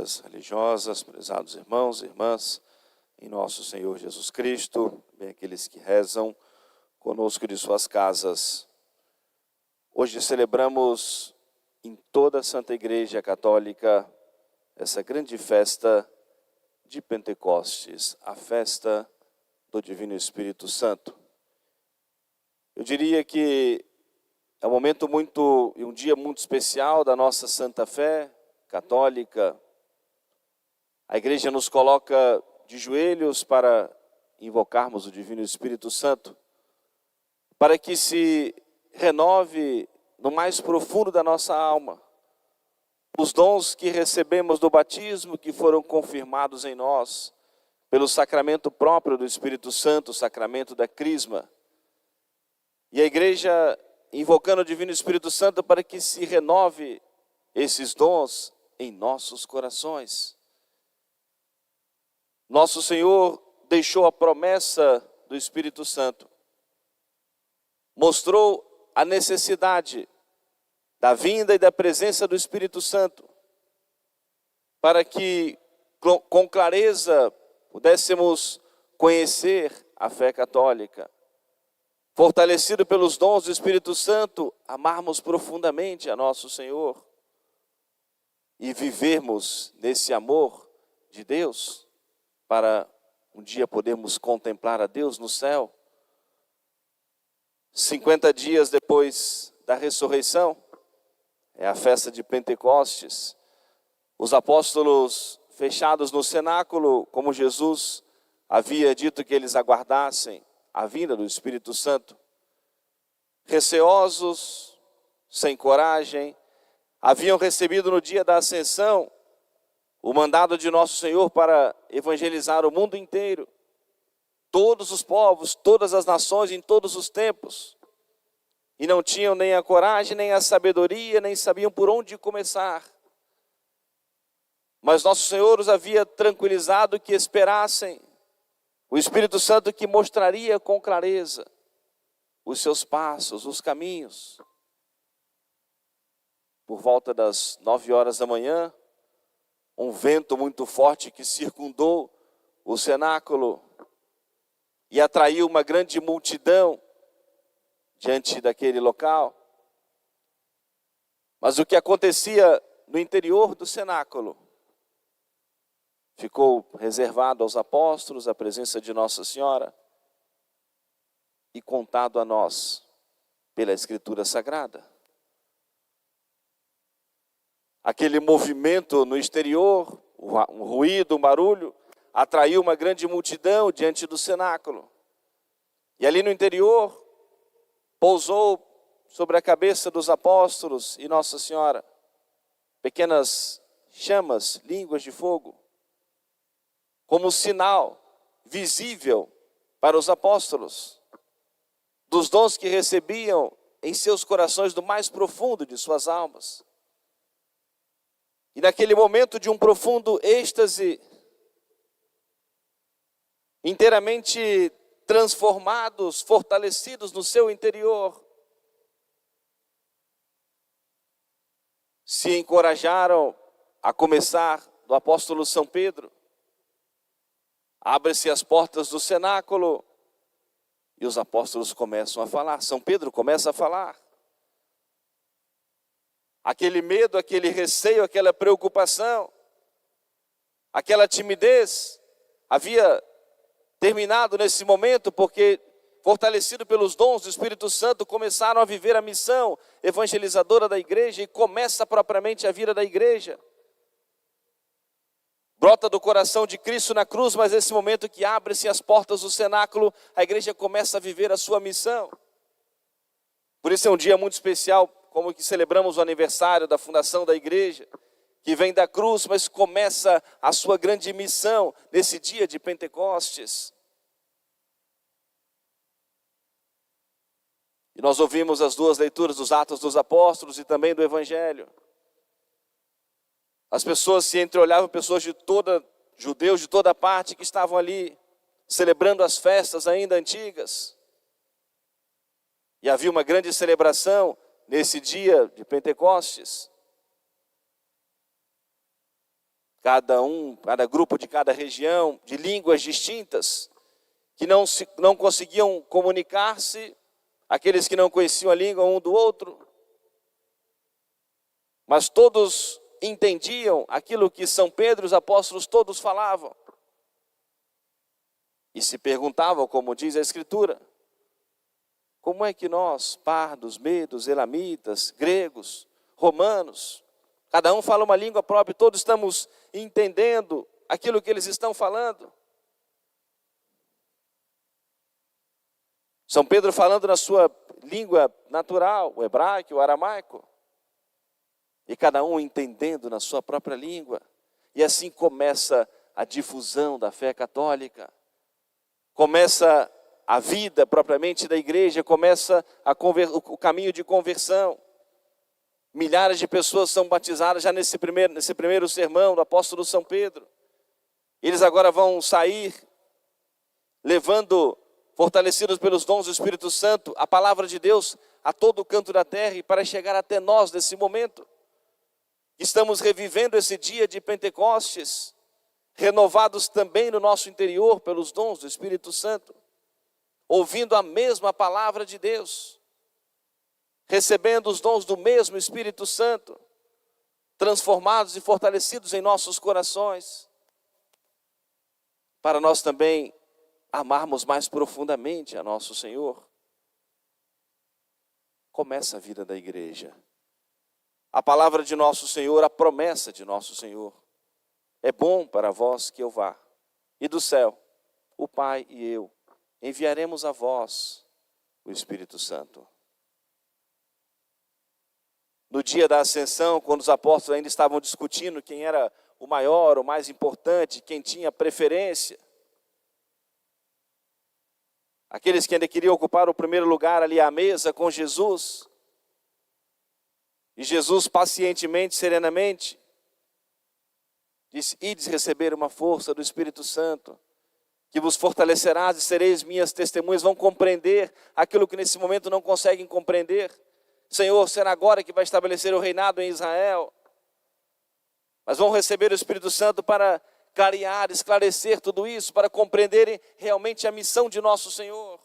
reverências religiosas, prezados irmãos e irmãs, em nosso Senhor Jesus Cristo, bem aqueles que rezam conosco de suas casas. Hoje celebramos em toda a Santa Igreja Católica essa grande festa de Pentecostes, a festa do Divino Espírito Santo. Eu diria que é um dia muito especial da nossa Santa Fé católica. A Igreja nos coloca de joelhos para invocarmos o Divino Espírito Santo, para que se renove no mais profundo da nossa alma os dons que recebemos do batismo, que foram confirmados em nós pelo sacramento próprio do Espírito Santo, o sacramento da Crisma. E a Igreja invocando o Divino Espírito Santo para que se renove esses dons em nossos corações. Nosso Senhor deixou a promessa do Espírito Santo, mostrou a necessidade da vinda e da presença do Espírito Santo, para que com clareza pudéssemos conhecer a fé católica, fortalecido pelos dons do Espírito Santo, amarmos profundamente a nosso Senhor e vivermos nesse amor de Deus, para um dia podermos contemplar a Deus no céu. 50 dias depois da ressurreição, é a festa de Pentecostes. Os apóstolos fechados no cenáculo, como Jesus havia dito que eles aguardassem a vinda do Espírito Santo, receosos, sem coragem, haviam recebido no dia da ascensão o mandado de nosso Senhor para evangelizar o mundo inteiro, todos os povos, todas as nações, em todos os tempos, e não tinham nem a coragem, nem a sabedoria, nem sabiam por onde começar. Mas nosso Senhor os havia tranquilizado que esperassem o Espírito Santo, que mostraria com clareza os seus passos, os caminhos. Por volta das 9 horas da manhã, um vento muito forte que circundou o cenáculo e atraiu uma grande multidão diante daquele local. Mas o que acontecia no interior do cenáculo ficou reservado aos apóstolos, a presença de Nossa Senhora, e contado a nós pela Escritura Sagrada. Aquele movimento no exterior, um ruído, um barulho, atraiu uma grande multidão diante do cenáculo. E ali no interior, pousou sobre a cabeça dos apóstolos e Nossa Senhora pequenas chamas, línguas de fogo, como sinal visível para os apóstolos dos dons que recebiam em seus corações do mais profundo de suas almas. E naquele momento de um profundo êxtase, inteiramente transformados, fortalecidos no seu interior, se encorajaram a começar do apóstolo São Pedro. Abre-se as portas do cenáculo e os apóstolos começam a falar. São Pedro começa a falar. Aquele medo, aquele receio, aquela preocupação, aquela timidez havia terminado nesse momento, porque, fortalecido pelos dons do Espírito Santo, começaram a viver a missão evangelizadora da igreja, e começa propriamente a vida da igreja. Brota do coração de Cristo na cruz, mas nesse momento que abre-se as portas do cenáculo, a igreja começa a viver a sua missão. Por isso é um dia muito especial, como que celebramos o aniversário da fundação da igreja, que vem da cruz, mas começa a sua grande missão nesse dia de Pentecostes. E nós ouvimos as duas leituras dos Atos dos Apóstolos e também do Evangelho. As pessoas se entreolhavam, pessoas judeus de toda parte que estavam ali celebrando as festas ainda antigas. E havia uma grande celebração nesse dia de Pentecostes. cada grupo de cada região, de línguas distintas, que não conseguiam comunicar-se, aqueles que não conheciam a língua um do outro, mas todos entendiam aquilo que São Pedro e os apóstolos todos falavam. E se perguntavam, como diz a Escritura, como é que nós, pardos, medos, elamitas, gregos, romanos, cada um fala uma língua própria, todos estamos entendendo aquilo que eles estão falando? São Pedro falando na sua língua natural, o hebraico, o aramaico, e cada um entendendo na sua própria língua. E assim começa a difusão da fé católica, começa a vida propriamente da igreja, começa o caminho de conversão. Milhares de pessoas são batizadas já nesse primeiro sermão do apóstolo São Pedro. Eles agora vão sair levando, fortalecidos pelos dons do Espírito Santo, a palavra de Deus a todo o canto da terra, e para chegar até nós nesse momento. Estamos revivendo esse dia de Pentecostes, renovados também no nosso interior pelos dons do Espírito Santo, ouvindo a mesma palavra de Deus, recebendo os dons do mesmo Espírito Santo, transformados e fortalecidos em nossos corações, para nós também amarmos mais profundamente a nosso Senhor. Começa a vida da igreja. A palavra de nosso Senhor, a promessa de nosso Senhor: é bom para vós que eu vá, e do céu, o Pai e eu enviaremos a vós o Espírito Santo. No dia da ascensão, quando os apóstolos ainda estavam discutindo quem era o maior, o mais importante, quem tinha preferência, aqueles que ainda queriam ocupar o primeiro lugar ali à mesa com Jesus, e Jesus pacientemente, serenamente, disse: ides receber uma força do Espírito Santo, que vos fortalecerás e sereis minhas testemunhas. Vão compreender aquilo que nesse momento não conseguem compreender. Senhor, será agora que vai estabelecer o reinado em Israel? Mas vão receber o Espírito Santo para clarear, esclarecer tudo isso, para compreenderem realmente a missão de nosso Senhor.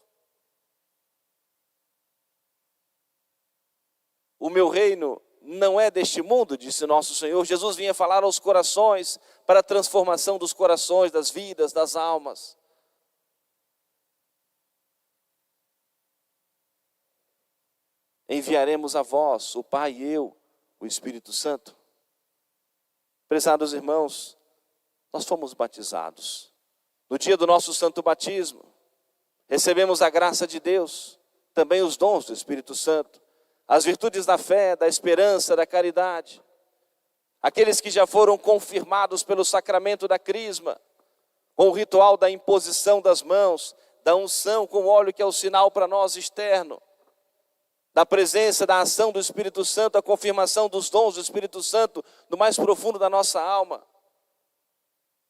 O meu reino não é deste mundo, disse nosso Senhor. Jesus vinha falar aos corações, para a transformação dos corações, das vidas, das almas. Enviaremos a vós, o Pai e eu, o Espírito Santo. Prezados irmãos, nós fomos batizados. No dia do nosso santo batismo, recebemos a graça de Deus, também os dons do Espírito Santo, as virtudes da fé, da esperança, da caridade. Aqueles que já foram confirmados pelo sacramento da crisma, com o ritual da imposição das mãos, da unção com óleo, que é o sinal para nós externo, da presença, da ação do Espírito Santo, a confirmação dos dons do Espírito Santo no mais profundo da nossa alma.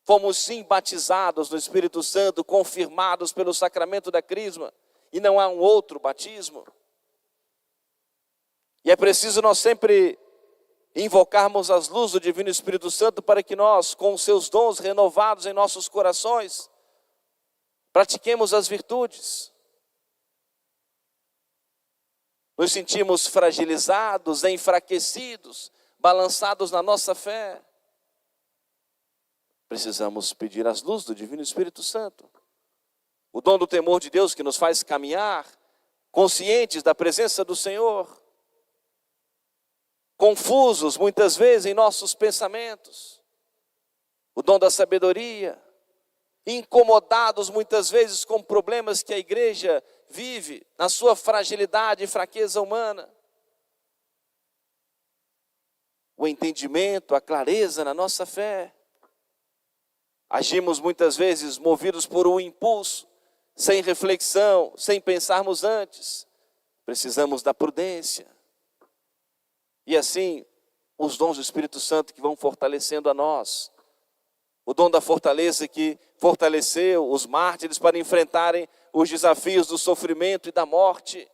Fomos sim batizados no Espírito Santo, confirmados pelo sacramento da crisma, e não há um outro batismo. E é preciso nós sempre invocarmos as luzes do Divino Espírito Santo, para que nós, com os seus dons renovados em nossos corações, pratiquemos as virtudes. Nos sentimos fragilizados, enfraquecidos, balançados na nossa fé. Precisamos pedir as luzes do Divino Espírito Santo. O dom do temor de Deus, que nos faz caminhar conscientes da presença do Senhor. Confusos muitas vezes em nossos pensamentos. O dom da sabedoria. Incomodados muitas vezes com problemas que a igreja vive na sua fragilidade e fraqueza humana. O entendimento, a clareza na nossa fé. Agimos muitas vezes movidos por um impulso, sem reflexão, sem pensarmos antes. Precisamos da prudência. E assim, os dons do Espírito Santo que vão fortalecendo a nós. O dom da fortaleza que fortaleceu os mártires para enfrentarem os desafios do sofrimento e da morte,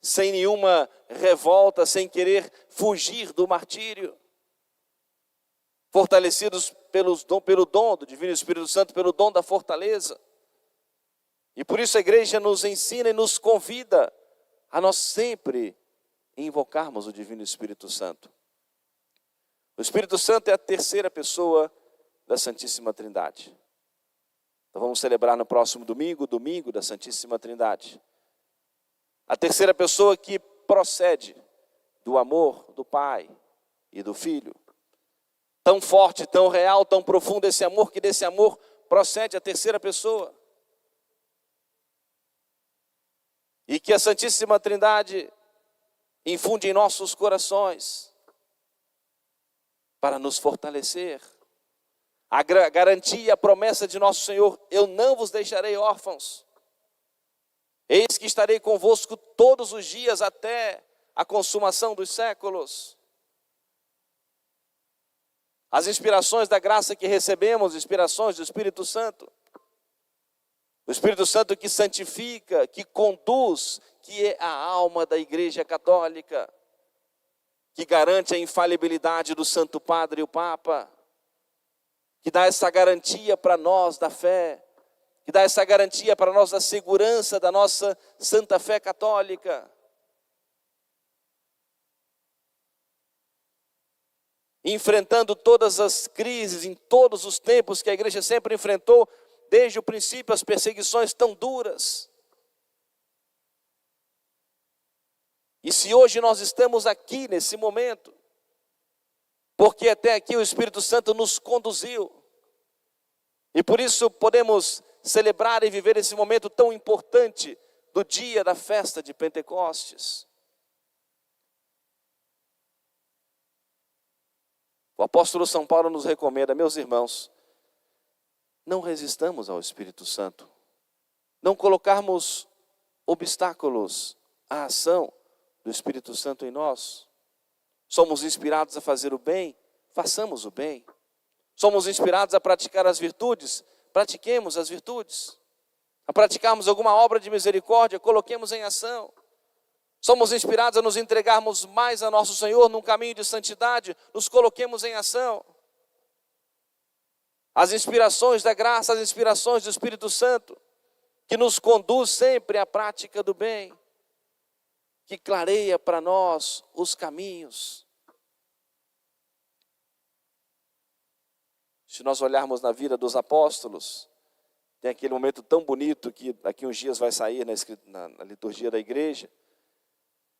sem nenhuma revolta, sem querer fugir do martírio. fortalecidos pelo dom do Divino Espírito Santo, pelo dom da fortaleza. E por isso a igreja nos ensina e nos convida a nós sempre invocarmos o Divino Espírito Santo. O Espírito Santo é a terceira pessoa da Santíssima Trindade. Então vamos celebrar no próximo domingo, domingo da Santíssima Trindade. A terceira pessoa que procede do amor do Pai e do Filho. Tão forte, tão real, tão profundo esse amor, que desse amor procede a terceira pessoa. E que a Santíssima Trindade infunde em nossos corações para nos fortalecer. A garantia, a promessa de nosso Senhor: eu não vos deixarei órfãos. Eis que estarei convosco todos os dias até a consumação dos séculos. As inspirações da graça que recebemos, inspirações do Espírito Santo. O Espírito Santo que santifica, que conduz, que é a alma da Igreja Católica, que garante a infalibilidade do Santo Padre e o Papa, que dá essa garantia para nós da fé, que dá essa garantia para nós da segurança da nossa santa fé católica. Enfrentando todas as crises, em todos os tempos que a igreja sempre enfrentou, desde o princípio, as perseguições tão duras. E se hoje nós estamos aqui nesse momento, porque até aqui o Espírito Santo nos conduziu, e por isso podemos celebrar e viver esse momento tão importante do dia da festa de Pentecostes. O apóstolo São Paulo nos recomenda: meus irmãos, não resistamos ao Espírito Santo, não colocarmos obstáculos à ação do Espírito Santo em nós. Somos inspirados a fazer o bem, façamos o bem. Somos inspirados a praticar as virtudes, pratiquemos as virtudes. A praticarmos alguma obra de misericórdia, coloquemos em ação. Somos inspirados a nos entregarmos mais a nosso Senhor num caminho de santidade, nos coloquemos em ação. As inspirações da graça, as inspirações do Espírito Santo, que nos conduz sempre à prática do bem, que clareia para nós os caminhos. Se nós olharmos na vida dos apóstolos, tem aquele momento tão bonito que daqui uns dias vai sair na liturgia da igreja.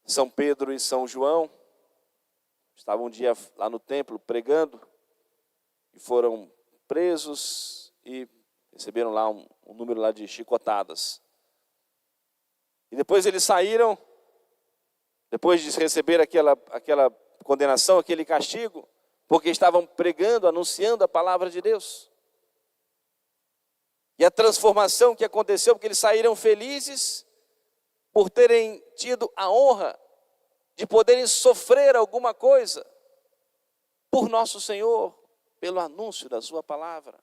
São Pedro e São João estavam um dia lá no templo pregando e foram presos e receberam lá um número lá de chicotadas. E depois eles saíram, depois de receber aquela condenação, aquele castigo, porque estavam pregando, anunciando a palavra de Deus. E a transformação que aconteceu, porque eles saíram felizes por terem tido a honra de poderem sofrer alguma coisa por nosso Senhor, pelo anúncio da sua palavra.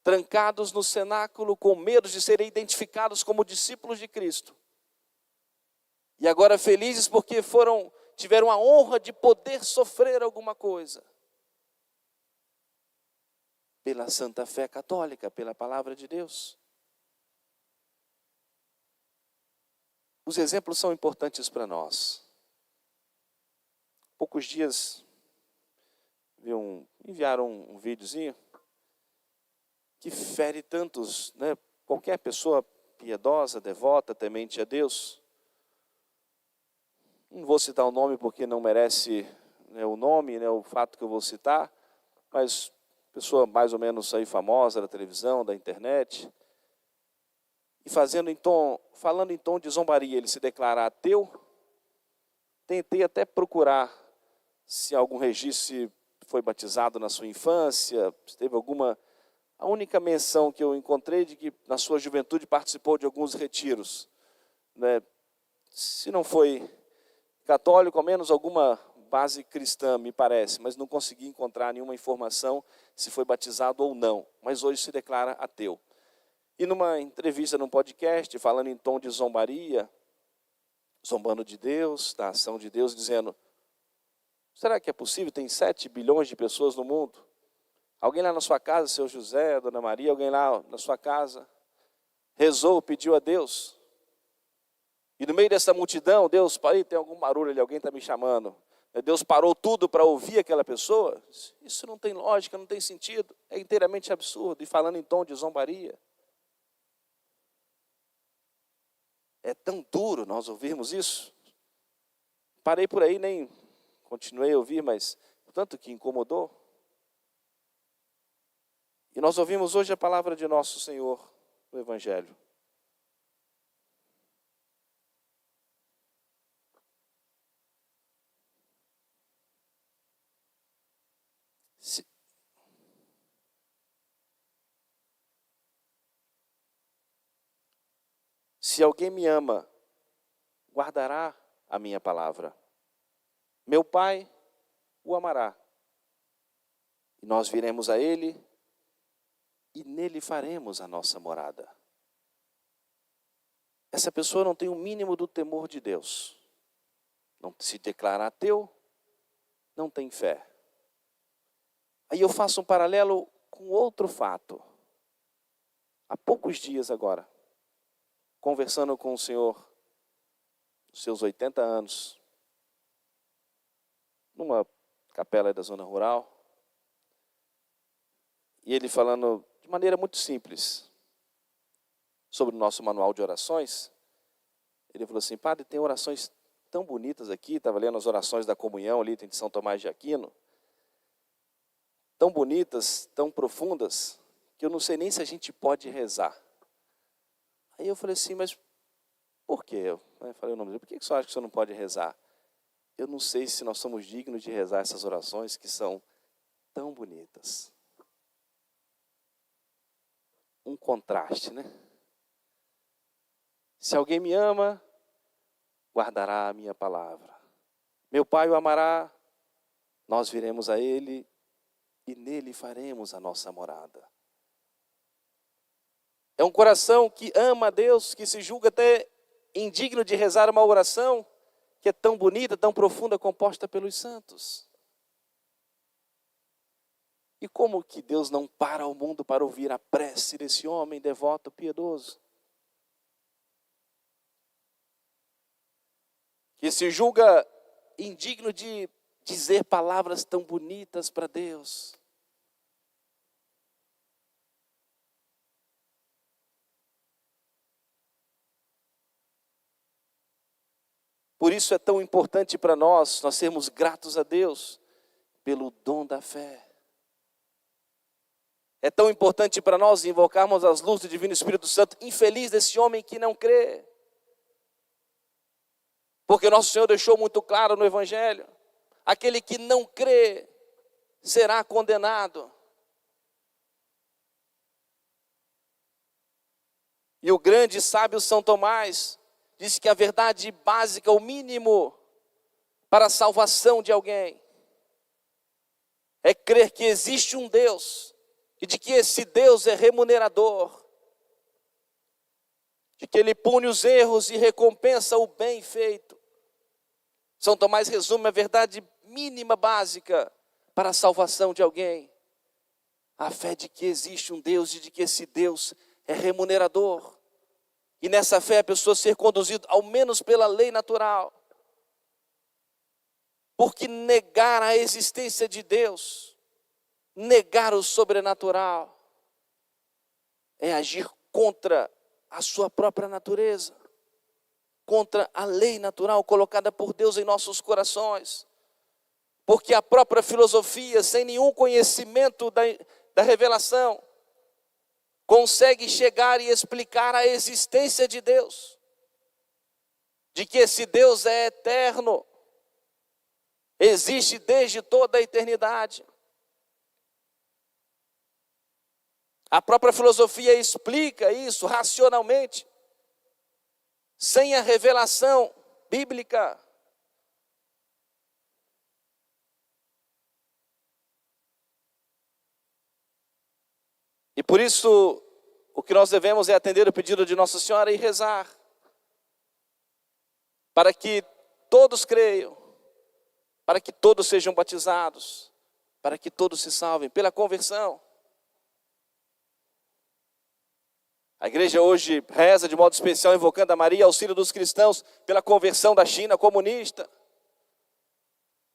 Trancados no cenáculo com medo de serem identificados como discípulos de Cristo. E agora felizes porque tiveram a honra de poder sofrer alguma coisa. Pela santa fé católica, pela palavra de Deus. Os exemplos são importantes para nós. Poucos dias enviaram um videozinho que fere tantos, né? Qualquer pessoa piedosa, devota, temente a Deus. Não vou citar o nome porque não merece, né, o nome, né, o fato que eu vou citar, mas pessoa mais ou menos aí famosa da televisão, da internet, e falando em tom de zombaria, ele se declara ateu. Tentei até procurar se algum registro foi batizado na sua infância, se teve alguma. A única menção que eu encontrei de que na sua juventude participou de alguns retiros, né? Se não foi católico, ao menos alguma base cristã, me parece, mas não consegui encontrar nenhuma informação se foi batizado ou não, mas hoje se declara ateu. E numa entrevista, num podcast, falando em tom de zombaria, zombando de Deus, da ação de Deus, dizendo: Será que é possível? Tem 7 bilhões de pessoas no mundo. Alguém lá na sua casa, seu José, Dona Maria, alguém lá na sua casa, rezou, pediu a Deus. E no meio dessa multidão, Deus, parei, tem algum barulho ali, alguém está me chamando. Deus parou tudo para ouvir aquela pessoa? Isso não tem lógica, não tem sentido. É inteiramente absurdo. E falando em tom de zombaria. É tão duro nós ouvirmos isso. Parei por aí, nem continuei a ouvir, mas tanto que incomodou. E nós ouvimos hoje a palavra de nosso Senhor no Evangelho. Se alguém me ama, guardará a minha palavra. Meu Pai o amará. E nós viremos a Ele e nele faremos a nossa morada. Essa pessoa não tem o mínimo do temor de Deus. Não se declara ateu, não tem fé. Aí eu faço um paralelo com outro fato. Há poucos dias agora, conversando com o senhor, seus 80 anos, numa capela da zona rural, e ele falando de maneira muito simples sobre o nosso manual de orações. Ele falou assim: padre, tem orações tão bonitas aqui, estava lendo as orações da comunhão ali, tem de São Tomás de Aquino, tão bonitas, tão profundas, que eu não sei nem se a gente pode rezar. Aí eu falei assim, mas por quê? Eu falei o nome dele, por que você acha que você não pode rezar? Eu não sei se nós somos dignos de rezar essas orações que são tão bonitas. Um contraste, né? Se alguém me ama, guardará a minha palavra. Meu Pai o amará, nós viremos a Ele e nele faremos a nossa morada. É um coração que ama a Deus, que se julga até indigno de rezar uma oração que é tão bonita, tão profunda, composta pelos santos. E como que Deus não para o mundo para ouvir a prece desse homem devoto, piedoso? Que se julga indigno de dizer palavras tão bonitas para Deus. Por isso é tão importante para nós sermos gratos a Deus pelo dom da fé. É tão importante para nós invocarmos as luzes do Divino Espírito Santo. Infeliz desse homem que não crê. Porque nosso Senhor deixou muito claro no Evangelho: aquele que não crê será condenado. E o grande sábio São Tomás disse que a verdade básica, o mínimo para a salvação de alguém, é crer que existe um Deus e de que esse Deus é remunerador, de que Ele pune os erros e recompensa o bem feito. São Tomás resume a verdade mínima, básica para a salvação de alguém: a fé de que existe um Deus e de que esse Deus é remunerador. E nessa fé a pessoa ser conduzida ao menos pela lei natural. Porque negar a existência de Deus, negar o sobrenatural, é agir contra a sua própria natureza, contra a lei natural colocada por Deus em nossos corações. Porque a própria filosofia, sem nenhum conhecimento da revelação, consegue chegar e explicar a existência de Deus, de que esse Deus é eterno, existe desde toda a eternidade. A própria filosofia explica isso racionalmente, sem a revelação bíblica. E por isso, o que nós devemos é atender o pedido de Nossa Senhora e rezar, para que todos creiam, para que todos sejam batizados, para que todos se salvem, pela conversão. A igreja hoje reza de modo especial, invocando a Maria, auxílio dos cristãos, pela conversão da China comunista,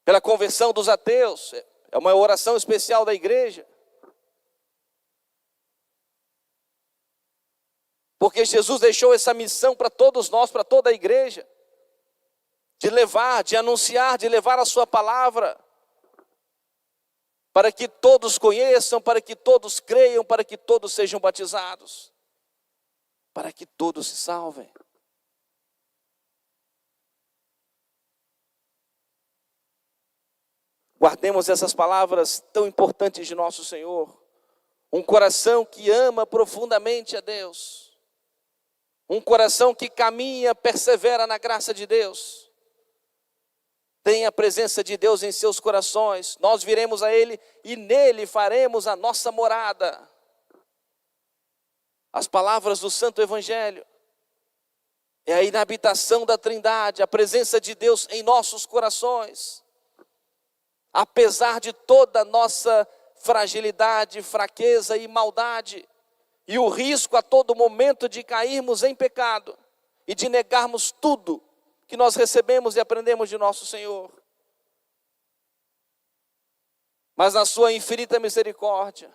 pela conversão dos ateus. É uma oração especial da igreja. Porque Jesus deixou essa missão para todos nós, para toda a igreja, de levar, de anunciar, de levar a sua palavra, para que todos conheçam, para que todos creiam, para que todos sejam batizados, para que todos se salvem. Guardemos essas palavras tão importantes de nosso Senhor. Um coração que ama profundamente a Deus. Um coração que caminha, persevera na graça de Deus. Tem a presença de Deus em seus corações. Nós viremos a Ele e nele faremos a nossa morada. As palavras do Santo Evangelho. É a inabitação da Trindade, a presença de Deus em nossos corações. Apesar de toda a nossa fragilidade, fraqueza e maldade, e o risco a todo momento de cairmos em pecado e de negarmos tudo que nós recebemos e aprendemos de nosso Senhor. Mas na sua infinita misericórdia,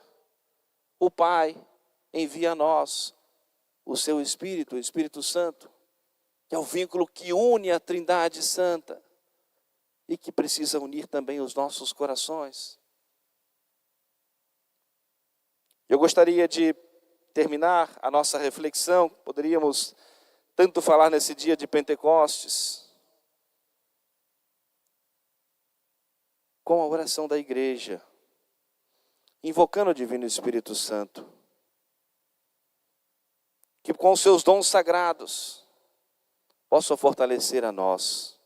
o Pai envia a nós o seu Espírito, o Espírito Santo, que é o vínculo que une a Trindade Santa e que precisa unir também os nossos corações. Eu gostaria de terminar a nossa reflexão, poderíamos tanto falar nesse dia de Pentecostes, com a oração da igreja, invocando o Divino Espírito Santo, que com os seus dons sagrados possa fortalecer a nós.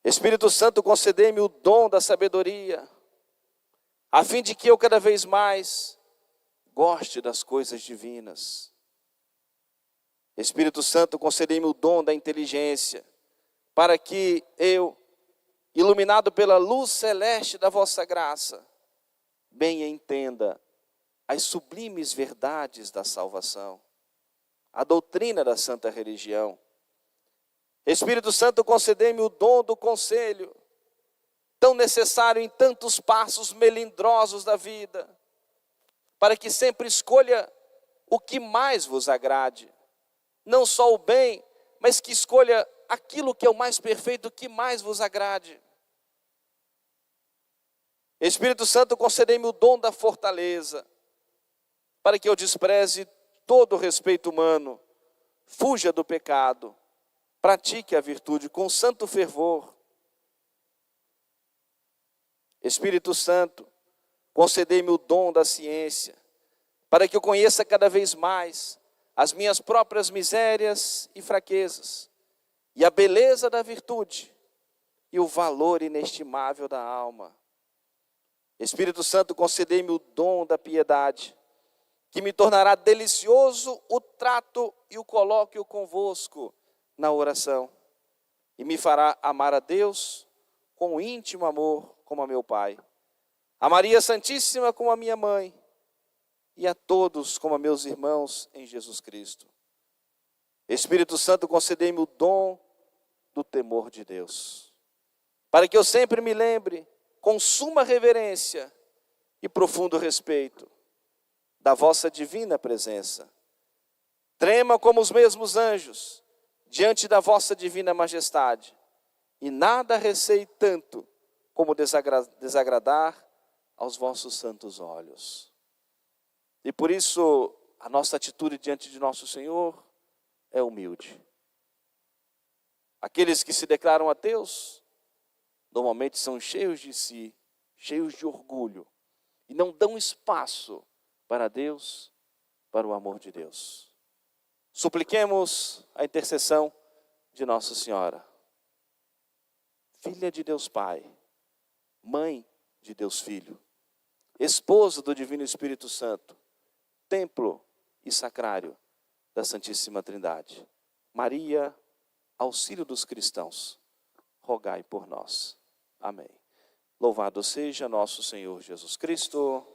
Espírito Santo, concedei-me o dom da sabedoria, a fim de que eu cada vez mais goste das coisas divinas. Espírito Santo, concedei-me o dom da inteligência, para que eu, iluminado pela luz celeste da vossa graça, bem entenda as sublimes verdades da salvação, a doutrina da santa religião. Espírito Santo, concedei-me o dom do conselho, tão necessário em tantos passos melindrosos da vida, para que sempre escolha o que mais vos agrade. Não só o bem, mas que escolha aquilo que é o mais perfeito, que mais vos agrade. Espírito Santo, concedei-me o dom da fortaleza, para que eu despreze todo o respeito humano, fuja do pecado, pratique a virtude com santo fervor. Espírito Santo, concedei-me o dom da ciência, para que eu conheça cada vez mais as minhas próprias misérias e fraquezas, e a beleza da virtude, e o valor inestimável da alma. Espírito Santo, concedei-me o dom da piedade, que me tornará delicioso o trato e o colóquio convosco na oração, e me fará amar a Deus com íntimo amor, como a meu Pai, a Maria Santíssima como a minha mãe, e a todos como a meus irmãos em Jesus Cristo. Espírito Santo, concedei-me o dom do temor de Deus, para que eu sempre me lembre, com suma reverência e profundo respeito, da vossa divina presença. Trema como os mesmos anjos, diante da vossa divina majestade, e nada receie tanto como desagradar aos vossos santos olhos. E por isso, a nossa atitude diante de nosso Senhor é humilde. Aqueles que se declaram ateus, normalmente são cheios de si, cheios de orgulho, e não dão espaço para Deus, para o amor de Deus. Supliquemos a intercessão de Nossa Senhora, filha de Deus Pai, mãe de Deus Filho, esposa do Divino Espírito Santo, templo e sacrário da Santíssima Trindade. Maria, auxílio dos cristãos, rogai por nós. Amém. Louvado seja nosso Senhor Jesus Cristo.